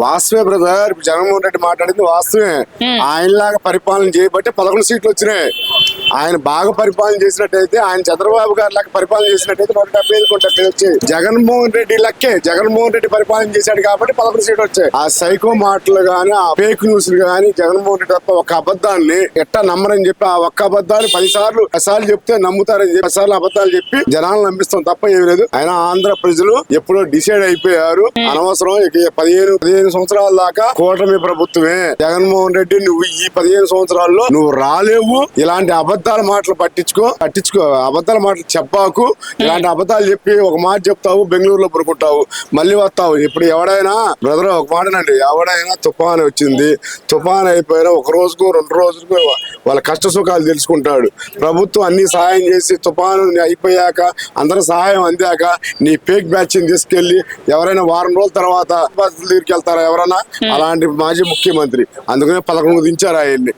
వాస్తవే brother. Jaganmohan Reddy మాట్లాడింది వాస్తవే. ఆయనలాగా పరిపాలన చేయబట్టి 11 సీట్లు వచ్చినాయి. ఆయన బాగా పరిపాలన చేసినట్టయితే, ఆయన చంద్రబాబు గారి లాగా పరిపాలన చేసినట్టయితే 175 వచ్చాయి. జగన్మోహన్ రెడ్డి లక్కే. జగన్మోహన్ రెడ్డి పరిపాలన చేశాడు కాబట్టి 11 సీట్లు వచ్చాయి. ఆ సైకో మాటలు గాని, ఆ ఫేక్ న్యూస్ గాని, జగన్మోహన్ రెడ్డి తప్ప ఒక అబద్ధాన్ని ఎట్టా నమ్మరని చెప్పి, ఆ ఒక్క అబద్ధాన్ని 10 సార్లు చెప్తే నమ్ముతారని చెప్పి 10 సార్లు అబద్ధాలు చెప్పి జనాలను నమ్మిస్తాం తప్ప ఏమి లేదు. ఆయన ఆంధ్ర ప్రజలు ఎప్పుడో డిసైడ్ అయిపోయారు. అనవసరం 15 సంవత్సరాల దాకా కూటమి ప్రభుత్వమే. జగన్మోహన్ రెడ్డి నువ్వు ఈ 15 సంవత్సరాల్లో నువ్వు రాలేవు. ఇలాంటి అబద్ధాల మాటలు పట్టించుకో. అబద్ధాల మాటలు చెప్పాకు. ఇలాంటి అబద్ధాలు చెప్పి ఒక మాట చెప్తావు, బెంగళూరులో పడుకుంటావు, మళ్ళీ వస్తావు. ఇప్పుడు ఎవడైనా బ్రదర్ ఒక మాటనండి, ఎవడైనా తుఫాను వచ్చింది, తుఫాను అయిపోయినా 1 రోజుకు 2 రోజులకు వాళ్ళ కష్ట సుఖాలు తెలుసుకుంటాడు. ప్రభుత్వం అన్ని సహాయం చేసి తుఫాను అయిపోయాక అందరూ సహాయం అందాక నీ ఫేక్ బ్యాచ్ తీసుకెళ్లి ఎవరైనా వారం రోజుల తర్వాత దగ్గరికి వెళ్తారా ఎవరైనా? అలాంటి మాజీ ముఖ్యమంత్రి. అందుకనే 11 దించారు ఆయన్ని.